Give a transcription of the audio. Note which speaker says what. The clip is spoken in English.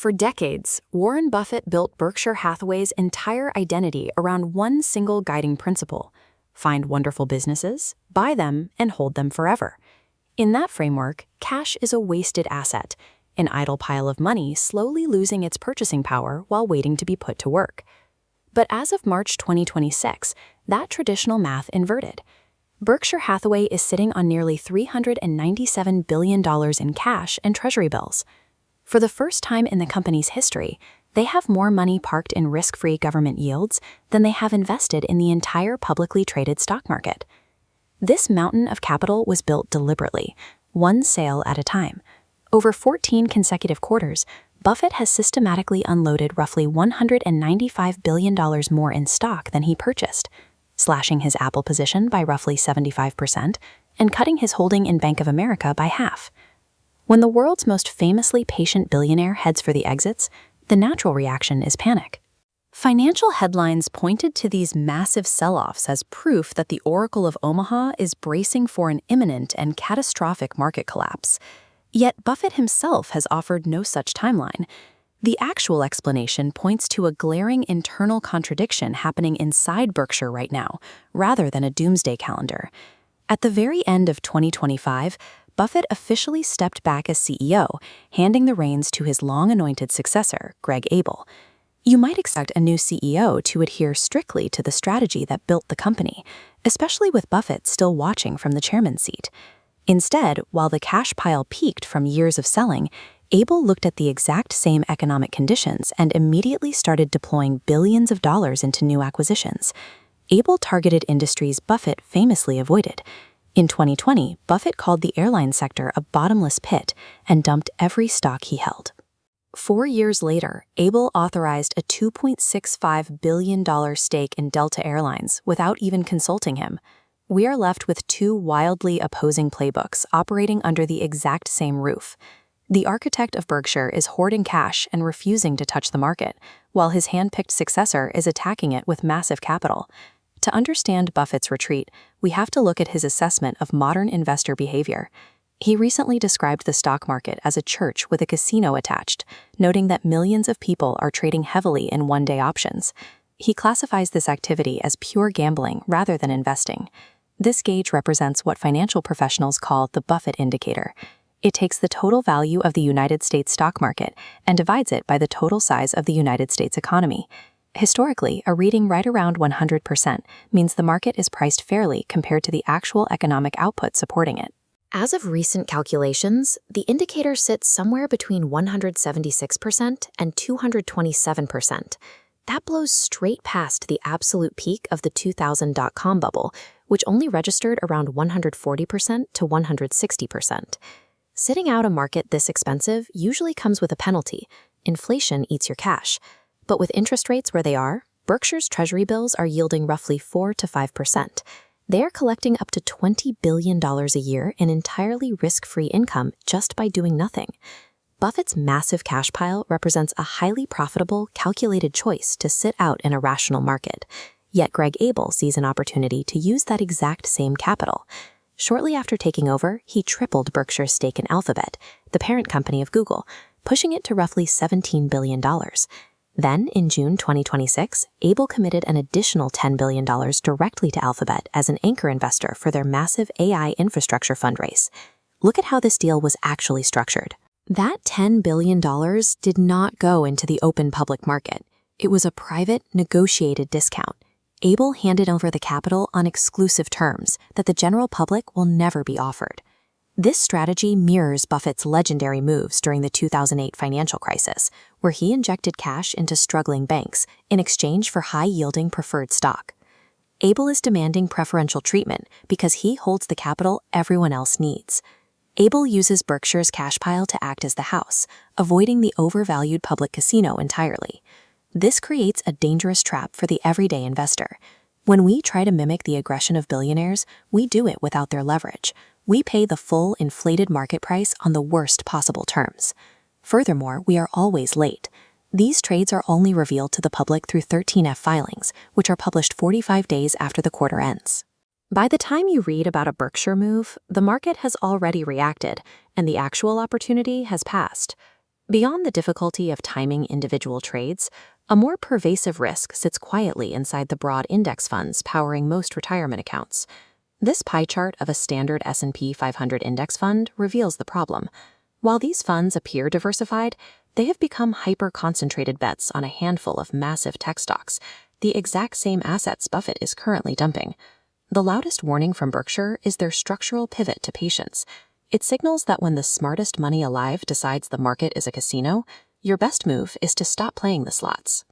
Speaker 1: For decades, Warren Buffett built Berkshire Hathaway's entire identity around one single guiding principle: find wonderful businesses, buy them, and hold them forever. In that framework, cash is a wasted asset, an idle pile of money slowly losing its purchasing power while waiting to be put to work. But as of March 2026, that traditional math inverted. Berkshire Hathaway is sitting on nearly $397 billion in cash and treasury bills. For the first time in the company's history, they have more money parked in risk-free government yields than they have invested in the entire publicly traded stock market. This mountain of capital was built deliberately, one sale at a time. Over 14 consecutive quarters, Buffett has systematically unloaded roughly $195 billion more in stock than he purchased, slashing his Apple position by roughly 75% and cutting his holding in Bank of America by half. When the world's most famously patient billionaire heads for the exits, the natural reaction is panic. Financial headlines pointed to these massive sell-offs as proof that the Oracle of Omaha is bracing for an imminent and catastrophic market collapse. Yet Buffett himself has offered no such timeline. The actual explanation points to a glaring internal contradiction happening inside Berkshire right now, rather than a doomsday calendar. At the very end of 2025, Buffett officially stepped back as CEO, handing the reins to his long-anointed successor, Greg Abel. You might expect a new CEO to adhere strictly to the strategy that built the company, especially with Buffett still watching from the chairman's seat. Instead, while the cash pile peaked from years of selling, Abel looked at the exact same economic conditions and immediately started deploying billions of dollars into new acquisitions. Abel targeted industries Buffett famously avoided. In 2020, Buffett called the airline sector a bottomless pit and dumped every stock he held. 4 years later, Abel authorized a $2.65 billion stake in Delta Airlines without even consulting him. We are left with two wildly opposing playbooks operating under the exact same roof. The architect of Berkshire is hoarding cash and refusing to touch the market, while his hand-picked successor is attacking it with massive capital. To understand Buffett's retreat, we have to look at his assessment of modern investor behavior. He recently described the stock market as a church with a casino attached, noting that millions of people are trading heavily in one-day options. He classifies this activity as pure gambling rather than investing. This gauge represents what financial professionals call the Buffett indicator. It takes the total value of the United States stock market and divides it by the total size of the United States economy. Historically, a reading right around 100% means the market is priced fairly compared to the actual economic output supporting it.
Speaker 2: As of recent calculations, the indicator sits somewhere between 176% and 227%. That blows straight past the absolute peak of the 2000 dot-com bubble, which only registered around 140% to 160%. Sitting out a market this expensive usually comes with a penalty. Inflation eats your cash. But with interest rates where they are, Berkshire's treasury bills are yielding roughly 4 to 5%. They are collecting up to $20 billion a year in entirely risk-free income just by doing nothing. Buffett's massive cash pile represents a highly profitable, calculated choice to sit out in a rational market. Yet Greg Abel sees an opportunity to use that exact same capital. Shortly after taking over, he tripled Berkshire's stake in Alphabet, the parent company of Google, pushing it to roughly $17 billion. Then, in June 2026, Abel committed an additional $10 billion directly to Alphabet as an anchor investor for their massive AI infrastructure fundraise. Look at how this deal was actually structured. That $10 billion did not go into the open public market. It was a private, negotiated discount. Abel handed over the capital on exclusive terms that the general public will never be offered. This strategy mirrors Buffett's legendary moves during the 2008 financial crisis, where he injected cash into struggling banks in exchange for high-yielding preferred stock. Abel is demanding preferential treatment because he holds the capital everyone else needs. Abel uses Berkshire's cash pile to act as the house, avoiding the overvalued public casino entirely. This creates a dangerous trap for the everyday investor. When we try to mimic the aggression of billionaires, we do it without their leverage. We pay the full inflated market price on the worst possible terms. Furthermore, we are always late. These trades are only revealed to the public through 13F filings, which are published 45 days after the quarter ends. By the time you read about a Berkshire move, the market has already reacted, and the actual opportunity has passed.
Speaker 1: Beyond the difficulty of timing individual trades, a more pervasive risk sits quietly inside the broad index funds powering most retirement accounts. This pie chart of a standard S&P 500 index fund reveals the problem. While these funds appear diversified, they have become hyper-concentrated bets on a handful of massive tech stocks, the exact same assets Buffett is currently dumping. The loudest warning from Berkshire is their structural pivot to patience. It signals that when the smartest money alive decides the market is a casino, your best move is to stop playing the slots.